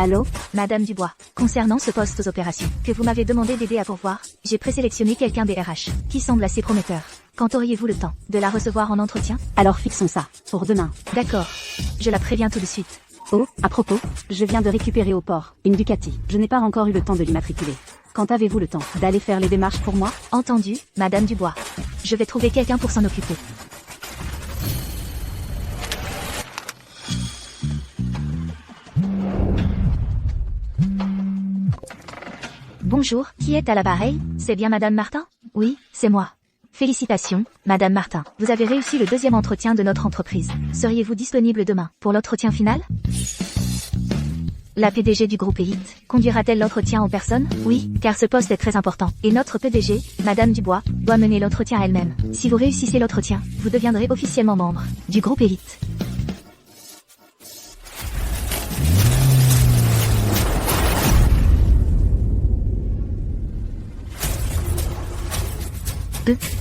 Allô? Madame Dubois, concernant ce poste aux opérations, que vous m'avez demandé d'aider à pourvoir, j'ai présélectionné quelqu'un des RH, qui semble assez prometteur. Quand auriez-vous le temps de la recevoir en entretien? Alors fixons ça, pour demain. D'accord. Je la préviens tout de suite. Oh, à propos, je viens de récupérer au port une Ducati. Je n'ai pas encore eu le temps de l'immatriculer. Quand avez-vous le temps d'aller faire les démarches pour moi? Entendu, Madame Dubois. Je vais trouver quelqu'un pour s'en occuper. Bonjour, qui est à l'appareil? C'est bien Madame Martin? Oui, c'est moi. Félicitations, Madame Martin. Vous avez réussi le deuxième entretien de notre entreprise. Seriez-vous disponible demain pour l'entretien final? La PDG du groupe Elite conduira-t-elle l'entretien en personne? Oui, car ce poste est très important. Et notre PDG, Madame Dubois, doit mener l'entretien elle-même. Si vous réussissez l'entretien, vous deviendrez officiellement membre du groupe Elite.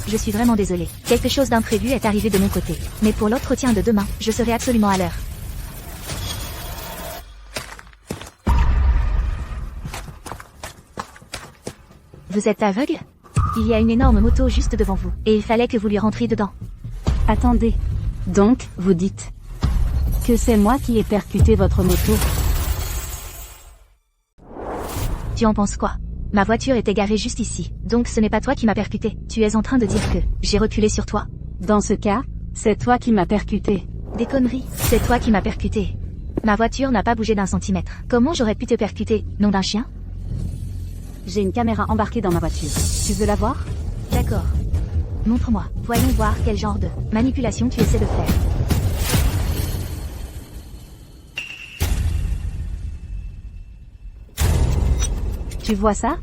Je suis vraiment désolée. Quelque chose d'imprévu est arrivé de mon côté. Mais pour l'entretien de demain, je serai absolument à l'heure. Vous êtes aveugle? Il y a une énorme moto juste devant vous, et il fallait que vous lui rentriez dedans. Attendez. Donc, vous dites que c'est moi qui ai percuté votre moto? Tu en penses quoi? Ma voiture était garée juste ici, donc ce n'est pas toi qui m'as percuté. Tu es en train de dire que j'ai reculé sur toi? Dans ce cas, c'est toi qui m'as percuté. Des conneries, c'est toi qui m'as percuté. Ma voiture n'a pas bougé d'un centimètre. Comment j'aurais pu te percuter, nom d'un chien? J'ai une caméra embarquée dans ma voiture. Tu veux la voir? D'accord. Montre-moi. Voyons voir quel genre de manipulation tu essaies de faire. Tu vois ça?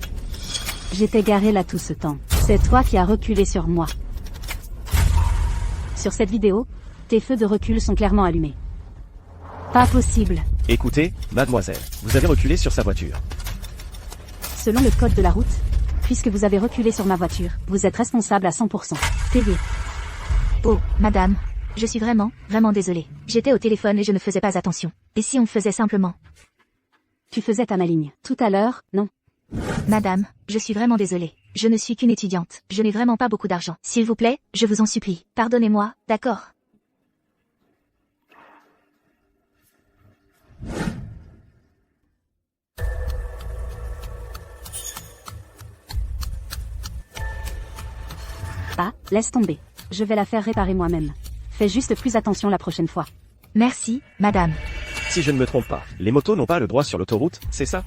J'étais garé là tout ce temps. C'est toi qui as reculé sur moi. Sur cette vidéo, tes feux de recul sont clairement allumés. Pas possible. Écoutez, mademoiselle, vous avez reculé sur sa voiture. Selon le code de la route, puisque vous avez reculé sur ma voiture, vous êtes responsable à 100%. Payé. Oh, madame. Je suis vraiment désolée. J'étais au téléphone et je ne faisais pas attention. Et si on faisait simplement? Tu faisais ta maligne. Tout à l'heure, non? Madame, je suis vraiment désolée. Je ne suis qu'une étudiante. Je n'ai vraiment pas beaucoup d'argent. S'il vous plaît, je vous en supplie. Pardonnez-moi, d'accord? Ah, laisse tomber. Je vais la faire réparer moi-même. Fais juste plus attention la prochaine fois. Merci, madame. Si je ne me trompe pas, les motos n'ont pas le droit sur l'autoroute, c'est ça?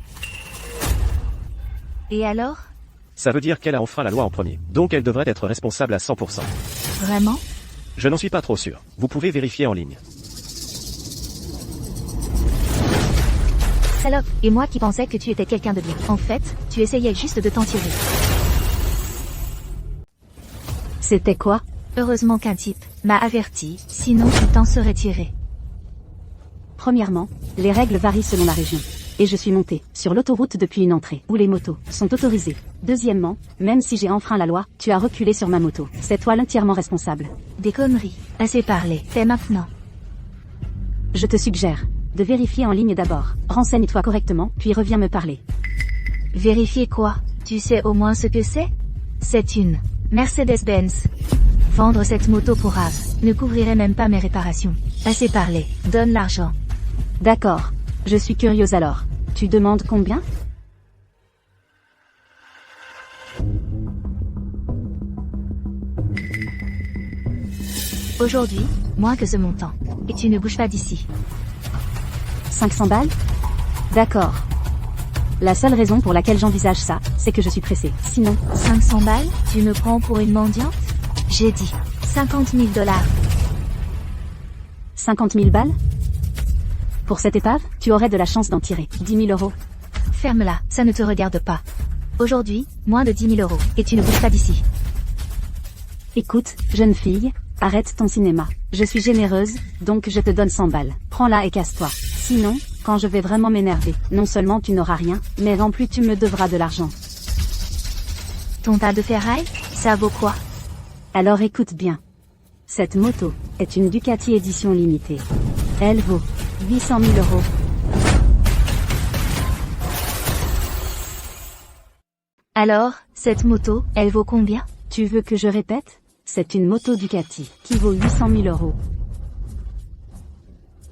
Et alors? Ça veut dire qu'elle a enfreint la loi en premier, donc elle devrait être responsable à 100%. Vraiment? Je n'en suis pas trop sûr. Vous pouvez vérifier en ligne. Salope, et moi qui pensais que tu étais quelqu'un de bien. En fait, tu essayais juste de t'en tirer. C'était quoi? Heureusement qu'un type m'a averti, sinon tu t'en serais tiré. Premièrement, les règles varient selon la région. Et je suis monté sur l'autoroute depuis une entrée où les motos sont autorisées. Deuxièmement, même si j'ai enfreint la loi, tu as reculé sur ma moto. C'est toi l'entièrement responsable. Des conneries. Assez parlé. Fais maintenant. Je te suggère de vérifier en ligne d'abord. Renseigne-toi correctement, puis reviens me parler. Vérifier quoi? Tu sais au moins ce que c'est? C'est une Mercedes-Benz. Vendre cette moto pour Ave ne couvrirait même pas mes réparations. Assez parlé. Donne l'argent. D'accord. Je suis curieuse alors. Tu demandes combien? Aujourd'hui, moins que ce montant. Et tu ne bouges pas d'ici. 500 balles? D'accord. La seule raison pour laquelle j'envisage ça, c'est que je suis pressée. Sinon... 500 balles? Tu me prends pour une mendiante? J'ai dit 50 000 $. 50 000 balles? Pour cette épave, tu aurais de la chance d'en tirer 10 000 €. Ferme-la, ça ne te regarde pas. Aujourd'hui, moins de 10 000 €, et tu ne bouges pas d'ici. Écoute, jeune fille, arrête ton cinéma. Je suis généreuse, donc je te donne 100 balles. Prends-la et casse-toi. Sinon, quand je vais vraiment m'énerver, non seulement tu n'auras rien, mais en plus tu me devras de l'argent. Ton tas de ferraille, ça vaut quoi? Alors écoute bien. Cette moto est une Ducati édition limitée. Elle vaut 800 000 €. Alors, cette moto, elle vaut combien? Tu veux que je répète? C'est une moto Ducati, qui vaut 800 000 euros.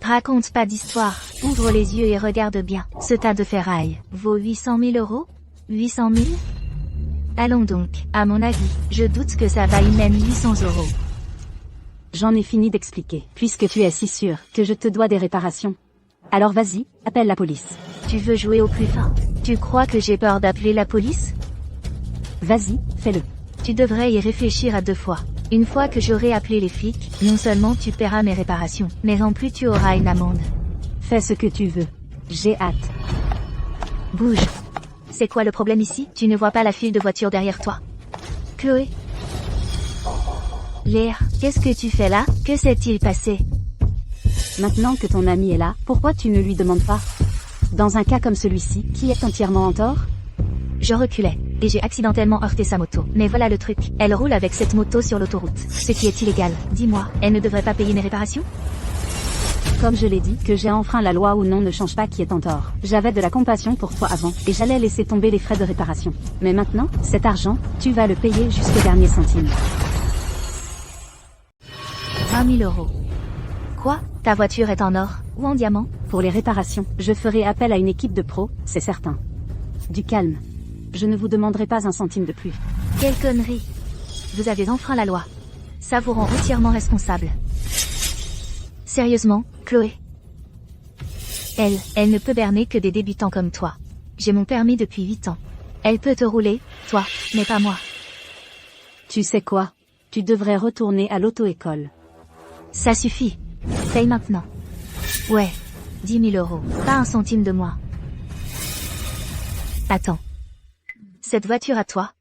Raconte pas d'histoire, ouvre les yeux et regarde bien. Ce tas de ferraille vaut 800 000 euros? 800 000? Allons donc, à mon avis, je doute que ça vaille même 800 euros. J'en ai fini d'expliquer, puisque tu es si sûr que je te dois des réparations. Alors vas-y, appelle la police. Tu veux jouer au plus fin? Tu crois que j'ai peur d'appeler la police? Vas-y, fais-le. Tu devrais y réfléchir à 2 fois. Une fois que j'aurai appelé les flics, non seulement tu paieras mes réparations, mais en plus tu auras une amende. Fais ce que tu veux. J'ai hâte. Bouge. C'est quoi le problème ici? Tu ne vois pas la file de voitures derrière toi? Chloé? Léa, qu'est-ce que tu fais là? Que s'est-il passé? Maintenant que ton ami est là, pourquoi tu ne lui demandes pas? Dans un cas comme celui-ci, qui est entièrement en tort? Je reculais, et j'ai accidentellement heurté sa moto. Mais voilà le truc, elle roule avec cette moto sur l'autoroute, ce qui est illégal. Dis-moi, elle ne devrait pas payer mes réparations? Comme je l'ai dit, que j'ai enfreint la loi ou non ne change pas qui est en tort. J'avais de la compassion pour toi avant, et j'allais laisser tomber les frais de réparation. Mais maintenant, cet argent, tu vas le payer jusqu'au dernier centime. 20 000 euros. Quoi? Ta voiture est en or, ou en diamant? Pour les réparations, je ferai appel à une équipe de pros, c'est certain. Du calme. Je ne vous demanderai pas un centime de plus. Quelle connerie! Vous avez enfreint la loi. Ça vous rend entièrement responsable. Sérieusement, Chloé? Elle ne peut berner que des débutants comme toi. J'ai mon permis depuis 8 ans. Elle peut te rouler, toi, mais pas moi. Tu sais quoi? Tu devrais retourner à l'auto-école. Ça suffit. Paye maintenant. Ouais. 10 000 euros. Pas un centime de moi. Attends. Cette voiture à toi?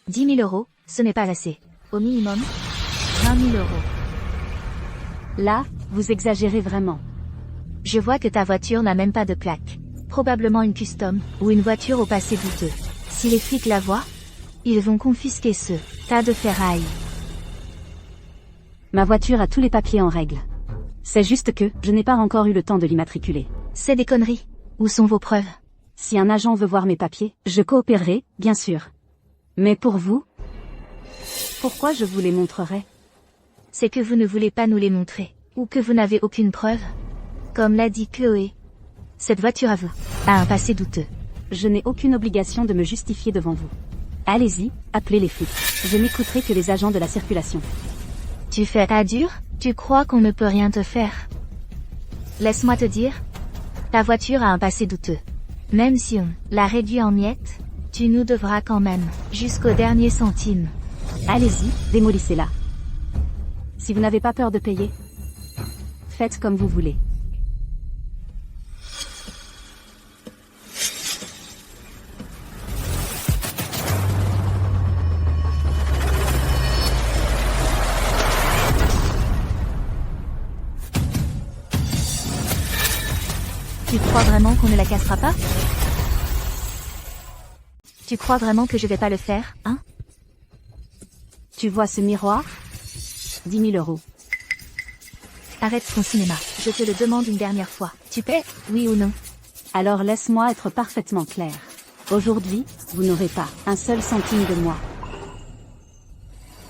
« 10 000 euros, ce n'est pas assez. Au minimum, 20 000 euros. Là, vous exagérez vraiment. Je vois que ta voiture n'a même pas de plaque. Probablement une custom, ou une voiture au passé douteux. Si les flics la voient, ils vont confisquer ce tas de ferraille. Ma voiture a tous les papiers en règle. C'est juste que, je n'ai pas encore eu le temps de l'immatriculer. C'est des conneries. Où sont vos preuves? Si un agent veut voir mes papiers, je coopérerai, bien sûr. Mais pour vous, pourquoi je vous les montrerai? C'est que vous ne voulez pas nous les montrer, ou que vous n'avez aucune preuve. Comme l'a dit Chloé, cette voiture à vous a un passé douteux. Je n'ai aucune obligation de me justifier devant vous. Allez-y, appelez les flics. Je n'écouterai que les agents de la circulation. Tu fais pas dur? Tu crois qu'on ne peut rien te faire? Laisse-moi te dire, ta voiture a un passé douteux. Même si on l'a réduit en miettes, tu nous devras quand même, jusqu'au dernier centime. Allez-y, démolissez-la. Si vous n'avez pas peur de payer, faites comme vous voulez. Tu crois vraiment qu'on ne la cassera pas? Tu crois vraiment que je vais pas le faire, hein? Tu vois ce miroir? 10 000 euros. Arrête ton cinéma, je te le demande une dernière fois. Tu paies, oui ou non? Alors laisse-moi être parfaitement clair. Aujourd'hui, vous n'aurez pas un seul centime de moi.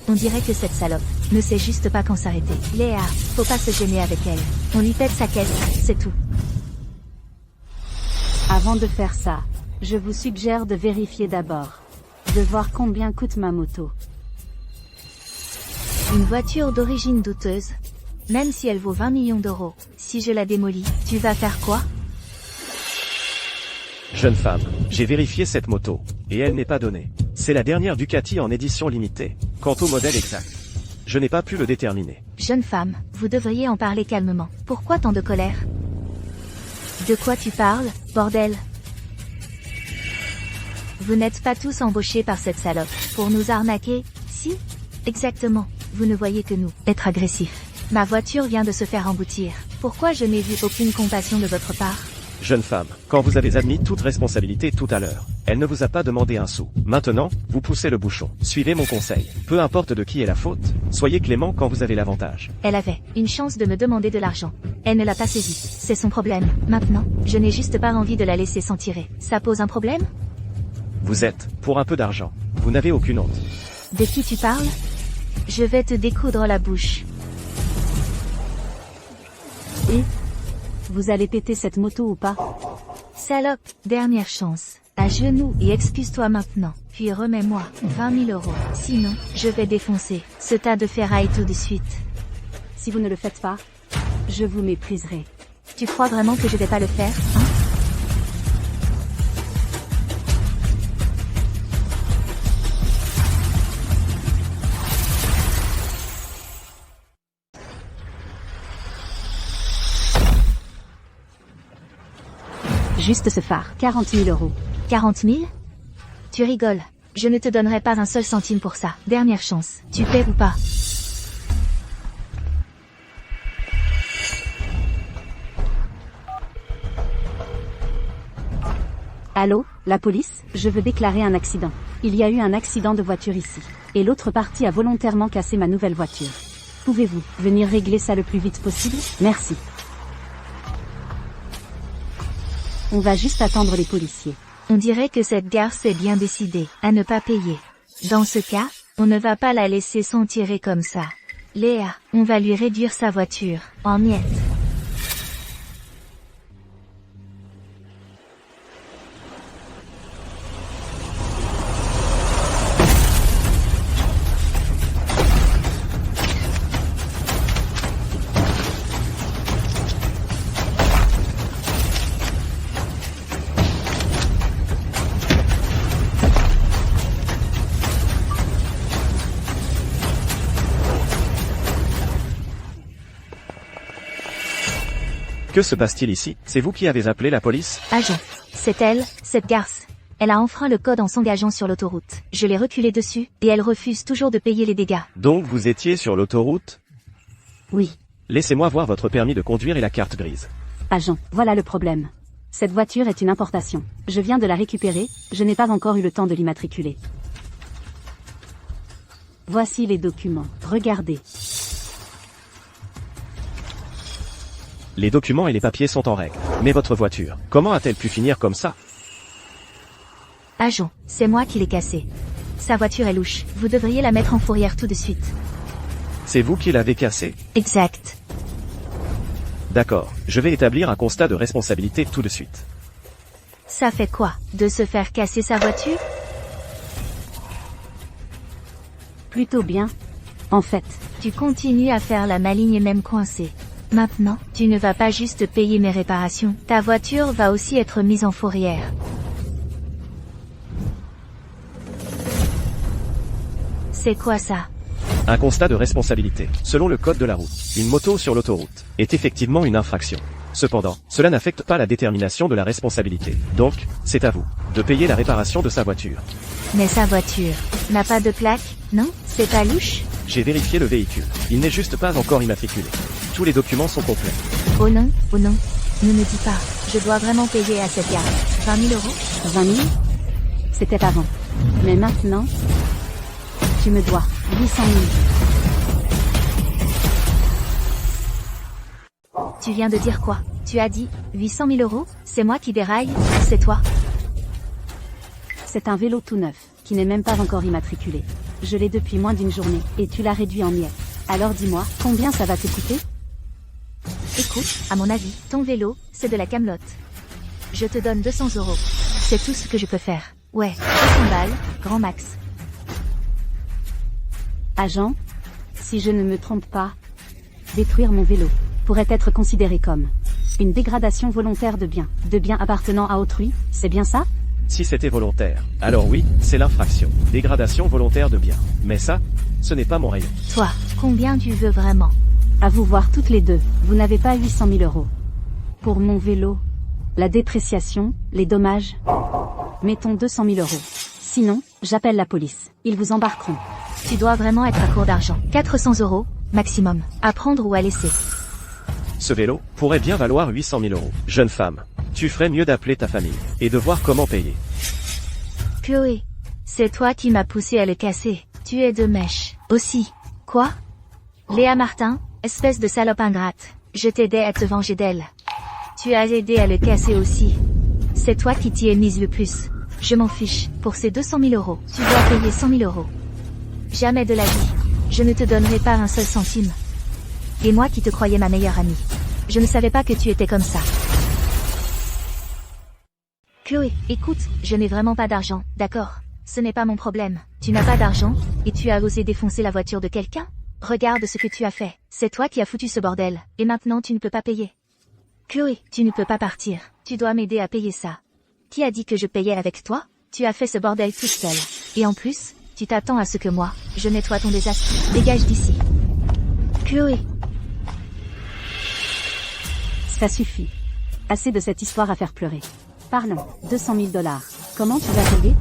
On dirait que cette salope ne sait juste pas quand s'arrêter. Léa, faut pas se gêner avec elle. On lui pète sa caisse, c'est tout. Avant de faire ça, je vous suggère de vérifier d'abord. De voir combien coûte ma moto. Une voiture d'origine douteuse. Même si elle vaut 20 millions d'euros. Si je la démolis, tu vas faire quoi? Jeune femme, j'ai vérifié cette moto, et elle n'est pas donnée. C'est la dernière Ducati en édition limitée. Quant au modèle exact, je n'ai pas pu le déterminer. Jeune femme, vous devriez en parler calmement. Pourquoi tant de colère? De quoi tu parles, bordel? Vous n'êtes pas tous embauchés par cette salope pour nous arnaquer, si? Exactement, vous ne voyez que nous, être agressifs. Ma voiture vient de se faire emboutir. Pourquoi je n'ai vu aucune compassion de votre part? Jeune femme, quand vous avez admis toute responsabilité tout à l'heure, elle ne vous a pas demandé un sou. Maintenant, vous poussez le bouchon. Suivez mon conseil. Peu importe de qui est la faute, soyez clément quand vous avez l'avantage. Elle avait une chance de me demander de l'argent. Elle ne l'a pas saisi. C'est son problème. Maintenant, je n'ai juste pas envie de la laisser s'en tirer. Ça pose un problème? Vous êtes, pour un peu d'argent. Vous n'avez aucune honte. De qui tu parles? Je vais te découdre la bouche. Et vous allez péter cette moto ou pas? Salope, dernière chance. À genoux et excuse-toi maintenant. Puis remets-moi 20 000 euros. Sinon, je vais défoncer ce tas de ferraille tout de suite. Si vous ne le faites pas, je vous mépriserai. Tu crois vraiment que je vais pas le faire, hein? Juste ce phare, 40 000 euros. 40 000? Tu rigoles. Je ne te donnerai pas un seul centime pour ça. Dernière chance. Tu paies ou pas? Allô, la police? Je veux déclarer un accident. Il y a eu un accident de voiture ici. Et l'autre partie a volontairement cassé ma nouvelle voiture. Pouvez-vous venir régler ça le plus vite possible? Merci. On va juste attendre les policiers. On dirait que cette garce est bien décidée à ne pas payer. Dans ce cas, on ne va pas la laisser s'en tirer comme ça. Léa, on va lui réduire sa voiture en miettes. Que se passe-t-il ici? C'est vous qui avez appelé la police? Agent, c'est elle, cette garce. Elle a enfreint le code en s'engageant sur l'autoroute. Je l'ai reculée dessus, et elle refuse toujours de payer les dégâts. Donc vous étiez sur l'autoroute? Oui. Laissez-moi voir votre permis de conduire et la carte grise. Agent, voilà le problème. Cette voiture est une importation. Je viens de la récupérer, je n'ai pas encore eu le temps de l'immatriculer. Voici les documents. Regardez. Les documents et les papiers sont en règle. Mais votre voiture, comment a-t-elle pu finir comme ça? Agent, c'est moi qui l'ai cassée. Sa voiture est louche. Vous devriez la mettre en fourrière tout de suite. C'est vous qui l'avez cassée? Exact. D'accord, je vais établir un constat de responsabilité tout de suite. Ça fait quoi, de se faire casser sa voiture? Plutôt bien. En fait, Tu continues à faire la maligne et même coincée. Maintenant, tu ne vas pas juste payer mes réparations. Ta voiture va aussi être mise en fourrière. C'est quoi ça? Un constat de responsabilité. Selon le code de la route, une moto sur l'autoroute est effectivement une infraction. Cependant, cela n'affecte pas la détermination de la responsabilité. Donc, c'est à vous de payer la réparation de sa voiture. Mais sa voiture n'a pas de plaque, non? C'est pas louche? J'ai vérifié le véhicule. Il n'est juste pas encore immatriculé. Tous les documents sont complets. Oh non, oh non. Ne me dis pas, je dois vraiment payer à cette gare. 20 000 euros? 20 000? C'était avant. Mais maintenant, tu me dois 800 000. Tu viens de dire quoi? Tu as dit 800 000 euros? C'est moi qui déraille? C'est toi? C'est un vélo tout neuf, qui n'est même pas encore immatriculé. Je l'ai depuis moins d'une journée, et tu l'as réduit en miettes. Alors dis-moi, combien ça va te coûter? Écoute, à mon avis, ton vélo, c'est de la camelote. Je te donne 200 euros. C'est tout ce que je peux faire. Ouais, 200 balles, grand max. Agent, si je ne me trompe pas, détruire mon vélo pourrait être considéré comme une dégradation volontaire de biens appartenant à autrui, c'est bien ça? Si c'était volontaire, alors oui, c'est l'infraction. Dégradation volontaire de biens. Mais ça, ce n'est pas mon rayon. Toi, combien tu veux vraiment? À vous voir toutes les deux, vous n'avez pas 800 000 euros. Pour mon vélo, la dépréciation, les dommages, mettons 200 000 euros. Sinon, j'appelle la police. Ils vous embarqueront. Tu dois vraiment être à court d'argent. 400 euros, maximum. À prendre ou à laisser. Ce vélo pourrait bien valoir 800 000 euros. Jeune femme, Tu ferais mieux d'appeler ta famille, et de voir comment payer. Chloé, c'est toi qui m'as poussé à le casser. Tu es de mèche. Aussi. Quoi? Léa Martin, espèce de salope ingrate. Je t'aidais à te venger d'elle. Tu as aidé à le casser aussi. C'est toi qui t'y es mise le plus. Je m'en fiche. Pour ces 200 000 euros, tu dois payer 100 000 euros. Jamais de la vie. Je ne te donnerai pas un seul centime. Et moi qui te croyais ma meilleure amie. Je ne savais pas que tu étais comme ça. Chloé, écoute, je n'ai vraiment pas d'argent, d'accord? Ce n'est pas mon problème. Tu n'as pas d'argent, et tu as osé défoncer la voiture de quelqu'un? Regarde ce que tu as fait. C'est toi qui as foutu ce bordel, et maintenant tu ne peux pas payer. Chloé, tu ne peux pas partir. Tu dois m'aider à payer ça. Qui a dit que je payais avec toi? Tu as fait ce bordel toute seule. Et en plus, tu t'attends à ce que moi, je nettoie ton désastre. Dégage d'ici. Chloé. Ça suffit. Assez de cette histoire à faire pleurer. Parlons. 200 000 $. Comment tu vas payer?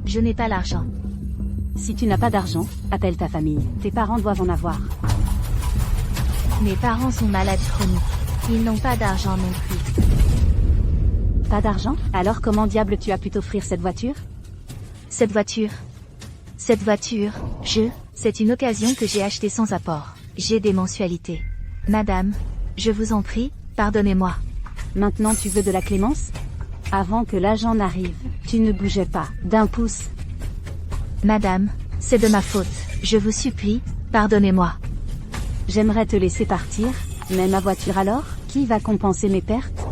Je n'ai pas l'argent. Si tu n'as pas d'argent, appelle ta famille. Tes parents doivent en avoir. Mes parents sont malades chroniques. Ils n'ont pas d'argent non plus. Pas d'argent? Alors comment diable tu as pu t'offrir cette voiture? Cette voiture, c'est une occasion que j'ai achetée sans apport. J'ai des mensualités. Madame, je vous en prie, pardonnez-moi. Maintenant tu veux de la clémence? Avant que l'agent n'arrive, tu ne bougeais pas d'un pouce. Madame, c'est de ma faute. Je vous supplie, pardonnez-moi. J'aimerais te laisser partir, mais ma voiture alors? Qui va compenser mes pertes?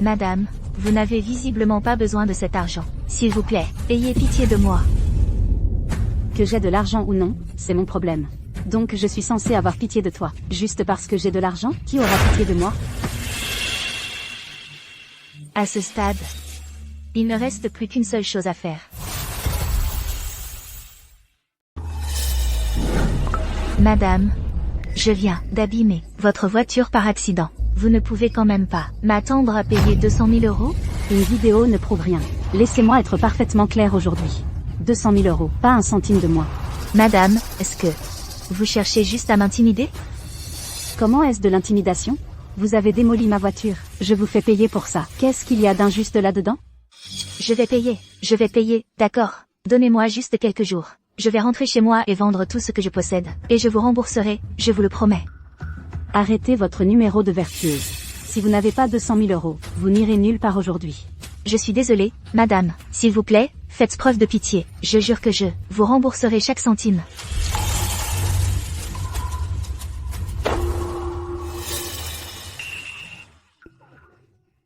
Madame, vous n'avez visiblement pas besoin de cet argent. S'il vous plaît, ayez pitié de moi. Que j'ai de l'argent ou non, c'est mon problème. Donc je suis censée avoir pitié de toi. Juste parce que j'ai de l'argent, qui aura pitié de moi? À ce stade, il ne reste plus qu'une seule chose à faire. Madame, je viens d'abîmer votre voiture par accident. Vous ne pouvez quand même pas m'attendre à payer 200 000 euros? Une vidéo ne prouve rien. Laissez-moi être parfaitement clair aujourd'hui. 200 000 euros, pas un centime de moi. Madame, est-ce que vous cherchez juste à m'intimider? Comment est-ce de l'intimidation? Vous avez démoli ma voiture. Je vous fais payer pour ça. Qu'est-ce qu'il y a d'injuste là-dedans? Je vais payer, d'accord. Donnez-moi juste quelques jours. Je vais rentrer chez moi et vendre tout ce que je possède. Et je vous rembourserai, je vous le promets. Arrêtez votre numéro de vertueuse. Si vous n'avez pas 200 000 euros, vous n'irez nulle part aujourd'hui. Je suis désolée, madame. S'il vous plaît, faites preuve de pitié. Je jure que je vous rembourserai chaque centime.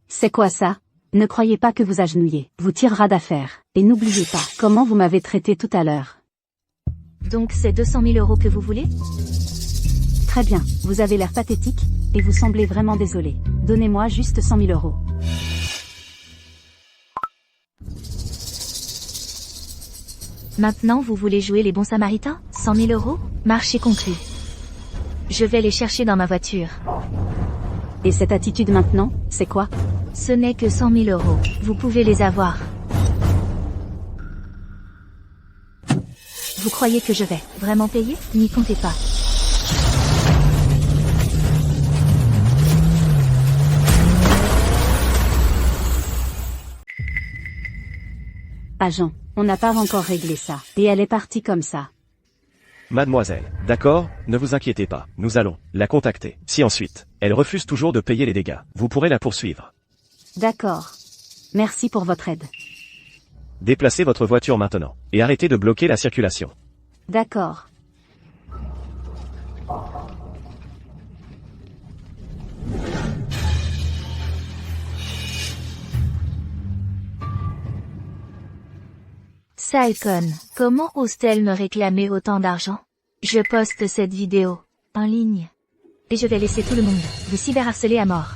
C'est quoi ça? Ne croyez pas que vous agenouillez. Vous tirera d'affaire. Et n'oubliez pas comment vous m'avez traité tout à l'heure. Donc c'est 200 000 euros que vous voulez? Très bien, vous avez l'air pathétique, et vous semblez vraiment désolé. Donnez-moi juste 100 000 euros. Maintenant vous voulez jouer les bons samaritains? 100 000 euros? Marché conclu. Je vais les chercher dans ma voiture. Et cette attitude maintenant, c'est quoi? Ce n'est que 100 000 euros. Vous pouvez les avoir. Vous croyez que je vais vraiment payer? N'y comptez pas. Agent, on n'a pas encore réglé ça. Et elle est partie comme ça. Mademoiselle, d'accord, ne vous inquiétez pas, nous allons la contacter. Si ensuite, elle refuse toujours de payer les dégâts, vous pourrez la poursuivre. D'accord. Merci pour votre aide. Déplacez votre voiture maintenant, et arrêtez de bloquer la circulation. D'accord. Sale conne, comment ose-t-elle me réclamer autant d'argent? Je poste cette vidéo en ligne. Et je vais laisser tout le monde vous cyberharceler à mort.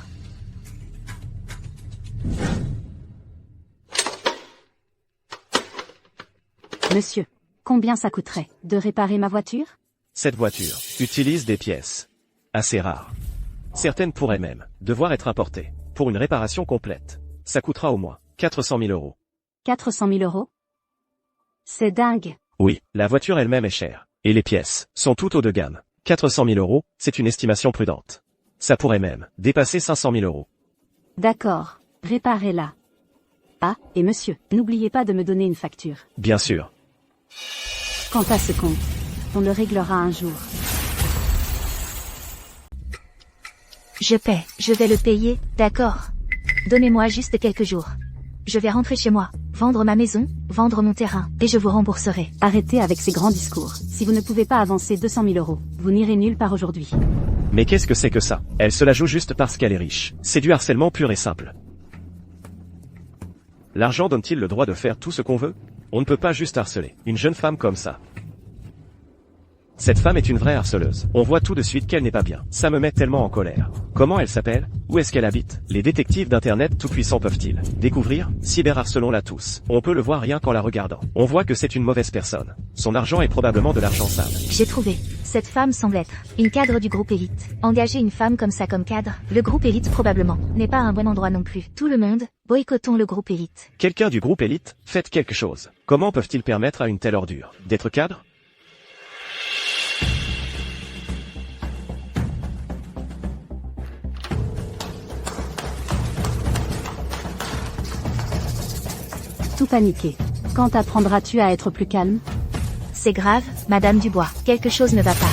Monsieur, combien ça coûterait de réparer ma voiture? Cette voiture utilise des pièces assez rares. Certaines pourraient même devoir être importées. Pour une réparation complète, ça coûtera au moins 400 000 euros. 400 000 euros? C'est dingue. Oui, la voiture elle-même est chère. Et les pièces sont tout haut de gamme. 400 000 euros, c'est une estimation prudente. Ça pourrait même dépasser 500 000 euros. D'accord, réparez-la. Ah, et monsieur, n'oubliez pas de me donner une facture. Bien sûr. Quant à ce compte, on le réglera un jour. Je paie, je vais le payer, d'accord. Donnez-moi juste quelques jours. Je vais rentrer chez moi, vendre ma maison, vendre mon terrain, et je vous rembourserai. Arrêtez avec ces grands discours. Si vous ne pouvez pas avancer 200 000 euros, vous n'irez nulle part aujourd'hui. Mais qu'est-ce que c'est que ça? Elle se la joue juste parce qu'elle est riche. C'est du harcèlement pur et simple. L'argent donne-t-il le droit de faire tout ce qu'on veut? On ne peut pas juste harceler une jeune femme comme ça. Cette femme est une vraie harceleuse. On voit tout de suite qu'elle n'est pas bien. Ça me met tellement en colère. Comment elle s'appelle? Où est-ce qu'elle habite? Les détectives d'internet tout-puissants peuvent-ils découvrir? Cyberharcelons-la tous. On peut le voir rien qu'en la regardant. On voit que c'est une mauvaise personne. Son argent est probablement de l'argent sale. J'ai trouvé. Cette femme semble être une cadre du groupe Elite. Engager une femme comme ça comme cadre, le groupe Elite probablement, n'est pas un bon endroit non plus. Tout le monde, boycottons le groupe Elite. Quelqu'un du groupe Elite, faites quelque chose. Comment peuvent-ils permettre à une telle ordure d'être cadre? Tout paniqué. Quand apprendras-tu à être plus calme? C'est grave, Madame Dubois, quelque chose ne va pas.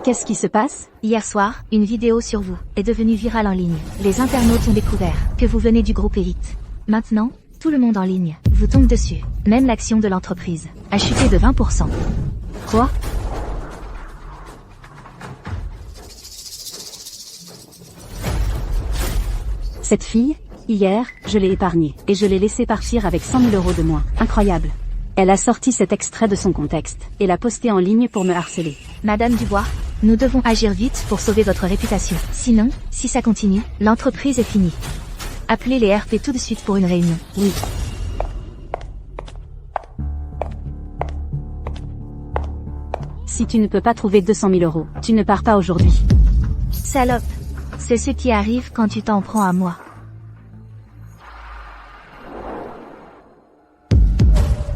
Qu'est-ce qui se passe? Hier soir, une vidéo sur vous est devenue virale en ligne. Les internautes ont découvert que vous venez du groupe Elite. Maintenant, tout le monde en ligne vous tombe dessus. Même l'action de l'entreprise a chuté de 20%. Quoi? Cette fille, hier, je l'ai épargnée, et je l'ai laissée partir avec 100 000 euros de moins. Incroyable. Elle a sorti cet extrait de son contexte, et l'a posté en ligne pour me harceler. Madame Dubois, nous devons agir vite pour sauver votre réputation. Sinon, si ça continue, l'entreprise est finie. Appelez les RP tout de suite pour une réunion. Oui. Si tu ne peux pas trouver 200 000 euros, tu ne pars pas aujourd'hui. Salope. C'est ce qui arrive quand tu t'en prends à moi.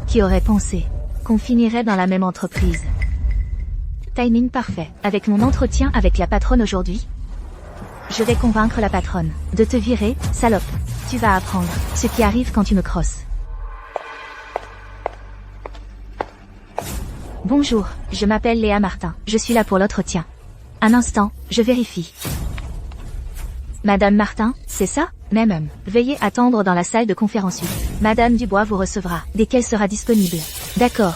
Qui aurait pensé qu'on finirait dans la même entreprise? Timing parfait. Avec mon entretien avec la patronne aujourd'hui, je vais convaincre la patronne de te virer, salope. Tu vas apprendre ce qui arrive quand tu me crosses. Bonjour, je m'appelle Léa Martin. Je suis là pour l'entretien. Un instant, je vérifie. Madame Martin, c'est ça? Même. Veuillez attendre dans la salle de conférence 8. Madame Dubois vous recevra dès qu'elle sera disponible. D'accord.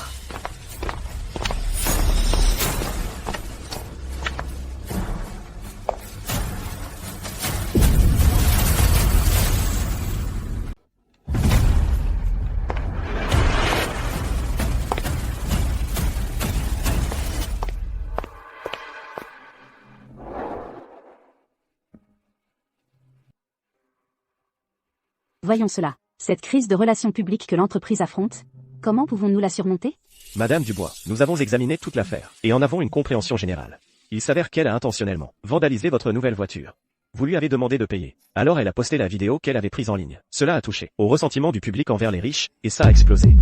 Voyons cela. Cette crise de relations publiques que l'entreprise affronte, comment pouvons-nous la surmonter? Madame Dubois, nous avons examiné toute l'affaire, et en avons une compréhension générale. Il s'avère qu'elle a intentionnellement vandalisé votre nouvelle voiture. Vous lui avez demandé de payer. Alors elle a posté la vidéo qu'elle avait prise en ligne. Cela a touché au ressentiment du public envers les riches, et ça a explosé.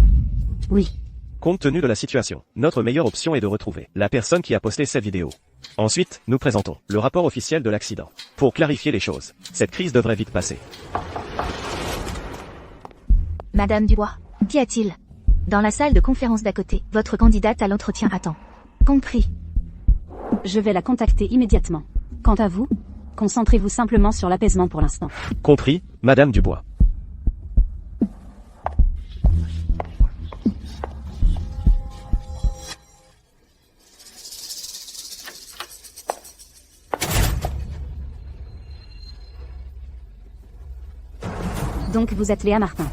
Oui. Compte tenu de la situation, notre meilleure option est de retrouver la personne qui a posté cette vidéo. Ensuite, nous présentons le rapport officiel de l'accident. Pour clarifier les choses, cette crise devrait vite passer. Madame Dubois, qu'y a-t-il? Dans la salle de conférence d'à côté, votre candidate à l'entretien attend. Compris. Je vais la contacter immédiatement. Quant à vous, concentrez-vous simplement sur l'apaisement pour l'instant. Compris, Madame Dubois. Donc vous êtes Léa Martin.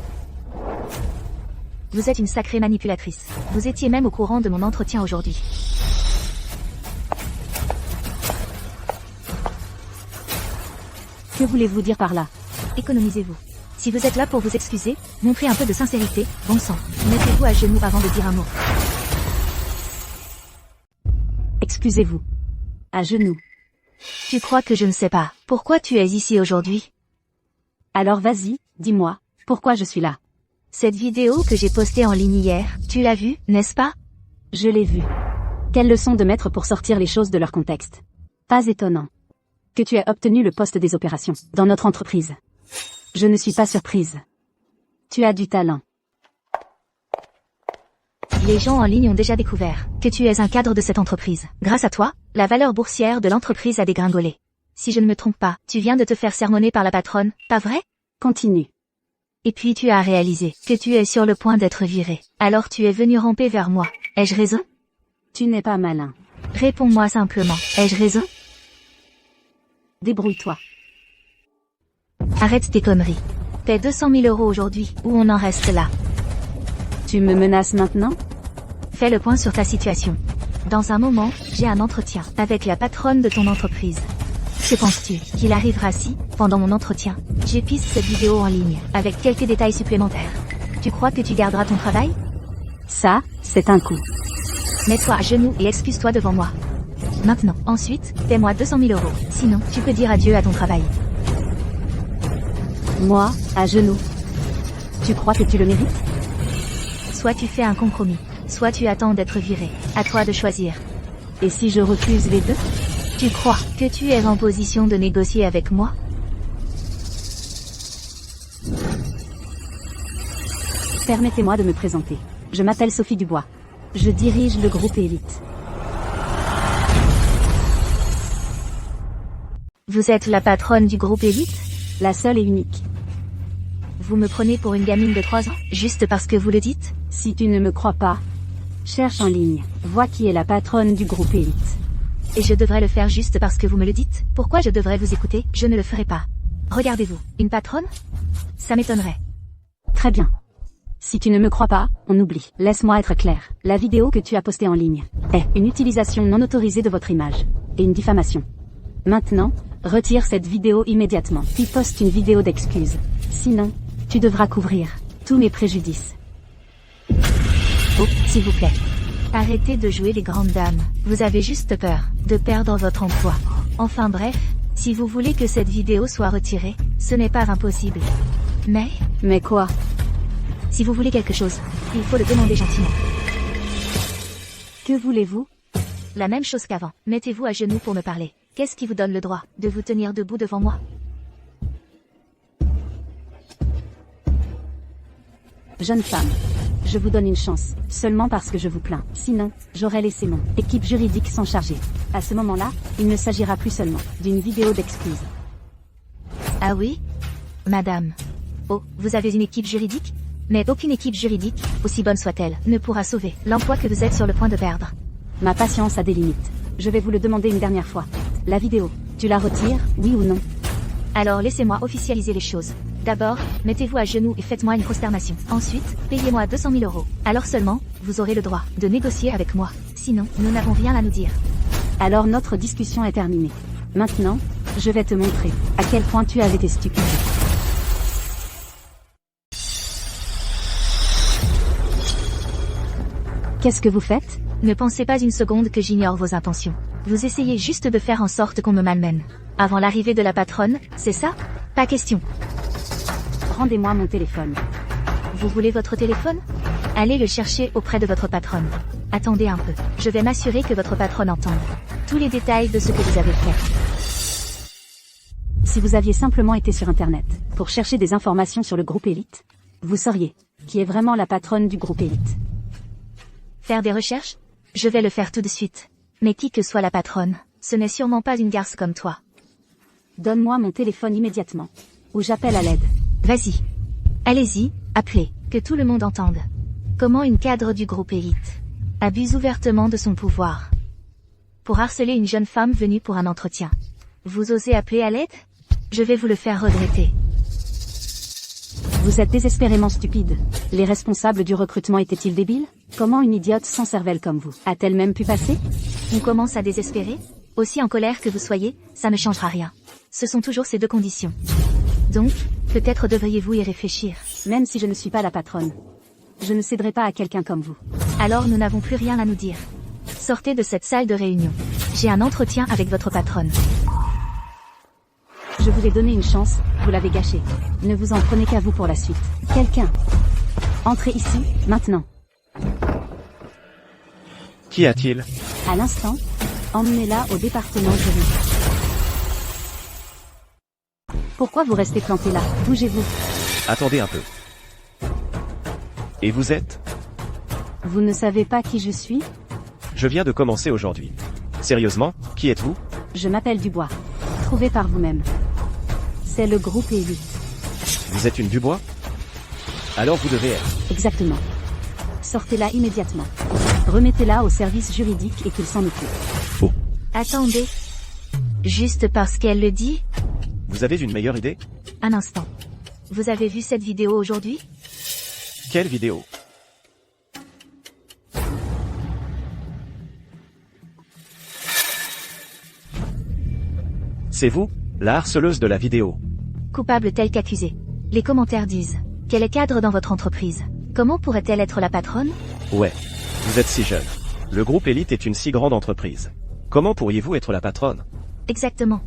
Vous êtes une sacrée manipulatrice. Vous étiez même au courant de mon entretien aujourd'hui. Que voulez-vous dire par là? Économisez-vous. Si vous êtes là pour vous excuser, montrez un peu de sincérité, bon sang. Mettez-vous à genoux avant de dire un mot. Excusez-vous. À genoux. Tu crois que je ne sais pas pourquoi tu es ici aujourd'hui? Alors vas-y, dis-moi, pourquoi je suis là? Cette vidéo que j'ai postée en ligne hier, tu l'as vue, n'est-ce pas? Je l'ai vue. Quelle leçon de maître pour sortir les choses de leur contexte. Pas étonnant que tu aies obtenu le poste des opérations dans notre entreprise. Je ne suis pas surprise. Tu as du talent. Les gens en ligne ont déjà découvert que tu es un cadre de cette entreprise. Grâce à toi, la valeur boursière de l'entreprise a dégringolé. Si je ne me trompe pas, tu viens de te faire sermonner par la patronne, pas vrai? Continue. Et puis tu as réalisé que tu es sur le point d'être viré. Alors tu es venu ramper vers moi. Ai-je raison? Tu n'es pas malin. Réponds-moi simplement. Ai-je raison? Débrouille-toi. Arrête tes conneries. Paie 200 000 € aujourd'hui, ou on en reste là. Tu me menaces maintenant? Fais le point sur ta situation. Dans un moment, j'ai un entretien avec la patronne de ton entreprise. Que penses-tu qu'il arrivera si, pendant mon entretien, je pisse cette vidéo en ligne, avec quelques détails supplémentaires? Tu crois que tu garderas ton travail? Ça, c'est un coup. Mets-toi à genoux et excuse-toi devant moi. Maintenant, ensuite, paie-moi 200 000 €. Sinon, tu peux dire adieu à ton travail. Moi, à genoux. Tu crois que tu le mérites? Soit tu fais un compromis, soit tu attends d'être viré. À toi de choisir. Et si je refuse les deux? Tu crois que tu es en position de négocier avec moi? Permettez-moi de me présenter. Je m'appelle Sophie Dubois. Je dirige le groupe Élite. Vous êtes la patronne du groupe Élite? La seule et unique. Vous me prenez pour une gamine de 3 ans, juste parce que vous le dites? Si tu ne me crois pas, cherche en ligne. Vois qui est la patronne du groupe Élite. Et je devrais le faire juste parce que vous me le dites? Pourquoi je devrais vous écouter? Je ne le ferai pas. Regardez-vous, une patronne? Ça m'étonnerait. Très bien. Si tu ne me crois pas, on oublie. Laisse-moi être clair. La vidéo que tu as postée en ligne est une utilisation non autorisée de votre image et une diffamation. Maintenant, retire cette vidéo immédiatement, puis poste une vidéo d'excuses. Sinon, tu devras couvrir tous mes préjudices. Oh, s'il vous plaît. Arrêtez de jouer les grandes dames. Vous avez juste peur de perdre votre emploi. Enfin bref, si vous voulez que cette vidéo soit retirée, ce n'est pas impossible. Mais quoi? Si vous voulez quelque chose, il faut le demander gentiment. Que voulez-vous? La même chose qu'avant. Mettez-vous à genoux pour me parler. Qu'est-ce qui vous donne le droit de vous tenir debout devant moi? Jeune femme, je vous donne une chance, seulement parce que je vous plains. Sinon, j'aurais laissé mon équipe juridique s'en charger. À ce moment-là, il ne s'agira plus seulement d'une vidéo d'excuses. Ah oui? Madame. Oh, vous avez une équipe juridique? Mais aucune équipe juridique, aussi bonne soit-elle, ne pourra sauver l'emploi que vous êtes sur le point de perdre. Ma patience a des limites. Je vais vous le demander une dernière fois. La vidéo, tu la retires, oui ou non? Alors laissez-moi officialiser les choses. D'abord, mettez-vous à genoux et faites-moi une prosternation. Ensuite, payez-moi 200 000 €. Alors seulement, vous aurez le droit de négocier avec moi. Sinon, nous n'avons rien à nous dire. Alors notre discussion est terminée. Maintenant, je vais te montrer à quel point tu as été stupide. Qu'est-ce que vous faites? Ne pensez pas une seconde que j'ignore vos intentions. Vous essayez juste de faire en sorte qu'on me malmène. Avant l'arrivée de la patronne, c'est ça? Pas question. Rendez-moi mon téléphone. Vous voulez votre téléphone? Allez le chercher auprès de votre patronne. Attendez un peu. Je vais m'assurer que votre patronne entende tous les détails de ce que vous avez fait. Si vous aviez simplement été sur Internet pour chercher des informations sur le groupe Élite, vous sauriez qui est vraiment la patronne du groupe Élite. Faire des recherches? Je vais le faire tout de suite. Mais qui que soit la patronne, ce n'est sûrement pas une garce comme toi. Donne-moi mon téléphone immédiatement, ou j'appelle à l'aide. Vas-y. Allez-y, appelez, que tout le monde entende. Comment une cadre du groupe Élite abuse ouvertement de son pouvoir pour harceler une jeune femme venue pour un entretien. Vous osez appeler à l'aide? Je vais vous le faire regretter. Vous êtes désespérément stupide. Les responsables du recrutement étaient-ils débiles? Comment une idiote sans cervelle comme vous a-t-elle même pu passer? On commence à désespérer? Aussi en colère que vous soyez, ça ne changera rien. Ce sont toujours ces deux conditions. Donc, peut-être devriez-vous y réfléchir. Même si je ne suis pas la patronne, je ne céderai pas à quelqu'un comme vous. Alors nous n'avons plus rien à nous dire. Sortez de cette salle de réunion. J'ai un entretien avec votre patronne. Je vous ai donné une chance, vous l'avez gâchée. Ne vous en prenez qu'à vous pour la suite. Quelqu'un. Entrez ici, maintenant. Qu'y a-t-il? À l'instant, emmenez-la au département juridique. Pourquoi vous restez planté là? Bougez-vous. Attendez un peu. Et vous êtes? Vous ne savez pas qui je suis? Je viens de commencer aujourd'hui. Sérieusement, qui êtes-vous? Je m'appelle Dubois. Trouvez par vous-même. C'est le groupe Élite. Vous êtes une Dubois? Alors vous devez être. Exactement. Sortez-la immédiatement. Remettez-la au service juridique et qu'il s'en occupe. Oh. Attendez. Juste parce qu'elle le dit? Vous avez une meilleure idée? Un instant. Vous avez vu cette vidéo aujourd'hui? Quelle vidéo? C'est vous, la harceleuse de la vidéo. Coupable tel qu'accusé. Les commentaires disent qu'elle est cadre dans votre entreprise. Comment pourrait-elle être la patronne? Ouais. Vous êtes si jeune. Le groupe Élite est une si grande entreprise. Comment pourriez-vous être la patronne? Exactement.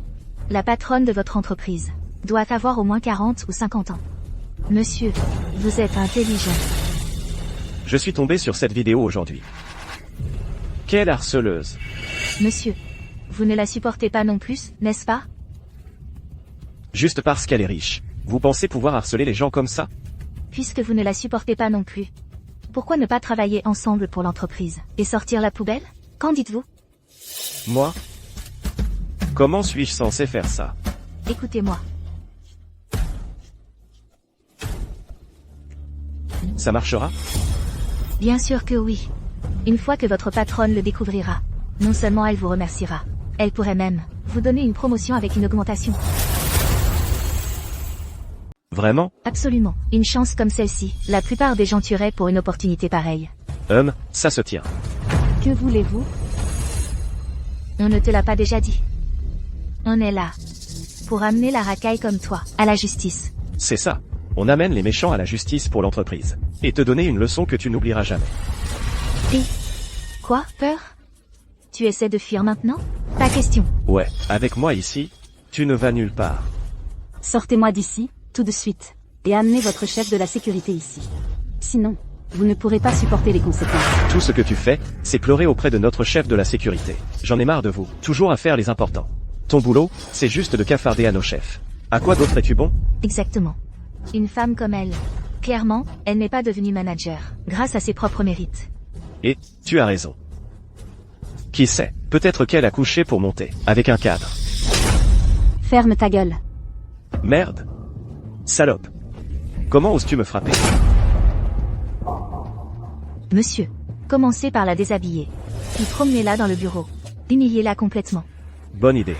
La patronne de votre entreprise doit avoir au moins 40 ou 50 ans. Monsieur, vous êtes intelligent. Je suis tombé sur cette vidéo aujourd'hui. Quelle harceleuse! Monsieur, vous ne la supportez pas non plus, n'est-ce pas? Juste parce qu'elle est riche. Vous pensez pouvoir harceler les gens comme ça? Puisque vous ne la supportez pas non plus, pourquoi ne pas travailler ensemble pour l'entreprise et sortir la poubelle? Qu'en dites-vous? Moi? Comment suis-je censé faire ça? Écoutez-moi. Ça marchera? Bien sûr que oui. Une fois que votre patronne le découvrira, non seulement elle vous remerciera, elle pourrait même vous donner une promotion avec une augmentation. Vraiment? Absolument. Une chance comme celle-ci, la plupart des gens tueraient pour une opportunité pareille. Ça se tient. Que voulez-vous? On ne te l'a pas déjà dit. On est là pour amener la racaille comme toi à la justice. C'est ça. On amène les méchants à la justice pour l'entreprise. Et te donner une leçon que tu n'oublieras jamais. Et quoi? Peur? Tu essaies de fuir maintenant? Pas question. Ouais, avec moi ici, tu ne vas nulle part. Sortez-moi d'ici, tout de suite. Et amenez votre chef de la sécurité ici. Sinon, vous ne pourrez pas supporter les conséquences. Tout ce que tu fais, c'est pleurer auprès de notre chef de la sécurité. J'en ai marre de vous. Toujours à faire les importants. Ton boulot, c'est juste de cafarder à nos chefs. À quoi d'autre es-tu bon? Exactement. Une femme comme elle. Clairement, elle n'est pas devenue manager, grâce à ses propres mérites. Et, tu as raison. Qui sait, peut-être qu'elle a couché pour monter, avec un cadre. Ferme ta gueule. Merde. Salope. Comment oses-tu me frapper? Monsieur, commencez par la déshabiller. Puis promenez-la dans le bureau. Humiliez-la complètement. Bonne idée.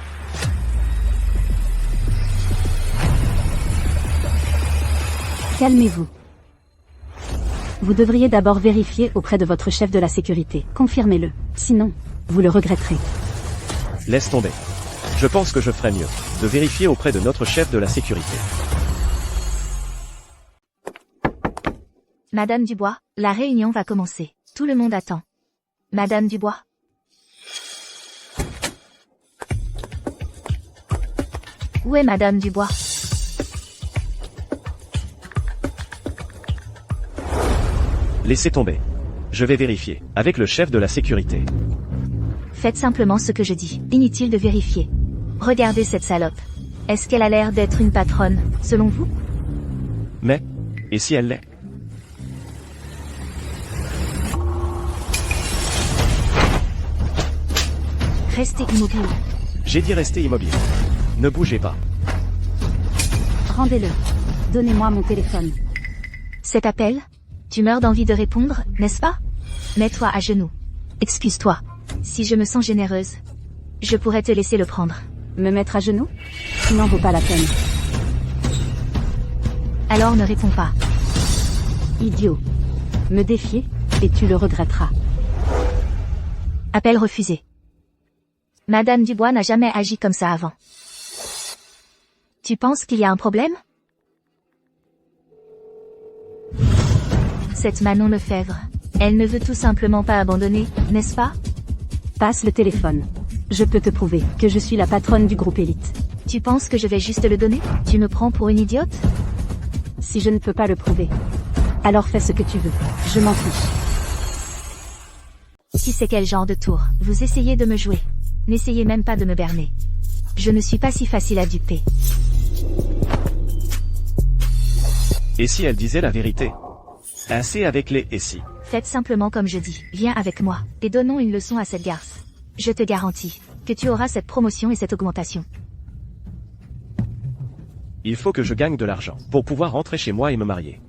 Calmez-vous. Vous devriez d'abord vérifier auprès de votre chef de la sécurité. Confirmez-le. Sinon, vous le regretterez. Laisse tomber. Je pense que je ferais mieux de vérifier auprès de notre chef de la sécurité. Madame Dubois, la réunion va commencer. Tout le monde attend. Madame Dubois. Où est Madame Dubois? Laissez tomber. Je vais vérifier, avec le chef de la sécurité. Faites simplement ce que je dis. Inutile de vérifier. Regardez cette salope. Est-ce qu'elle a l'air d'être une patronne, selon vous? Mais, et si elle l'est? Restez immobile. J'ai dit rester immobile. Ne bougez pas. Rendez-le. Donnez-moi mon téléphone. Cet appel? Tu meurs d'envie de répondre, n'est-ce pas? Mets-toi à genoux. Excuse-toi. Si je me sens généreuse, je pourrais te laisser le prendre. Me mettre à genoux? N'en vaut pas la peine. Alors ne réponds pas. Idiot. Me défier, et tu le regretteras. Appel refusé. Madame Dubois n'a jamais agi comme ça avant. Tu penses qu'il y a un problème? Cette Manon Lefebvre, elle ne veut tout simplement pas abandonner, n'est-ce pas? Passe le téléphone. Je peux te prouver que je suis la patronne du groupe Élite. Tu penses que je vais juste le donner? Tu me prends pour une idiote? Si je ne peux pas le prouver, alors fais ce que tu veux. Je m'en fiche. Qui sait quel genre de tour vous essayez de me jouer? N'essayez même pas de me berner. Je ne suis pas si facile à duper. Et si elle disait la vérité? Assez avec les « et si ». Faites simplement comme je dis. Viens avec moi, et donnons une leçon à cette garce. Je te garantis que tu auras cette promotion et cette augmentation. Il faut que je gagne de l'argent pour pouvoir rentrer chez moi et me marier.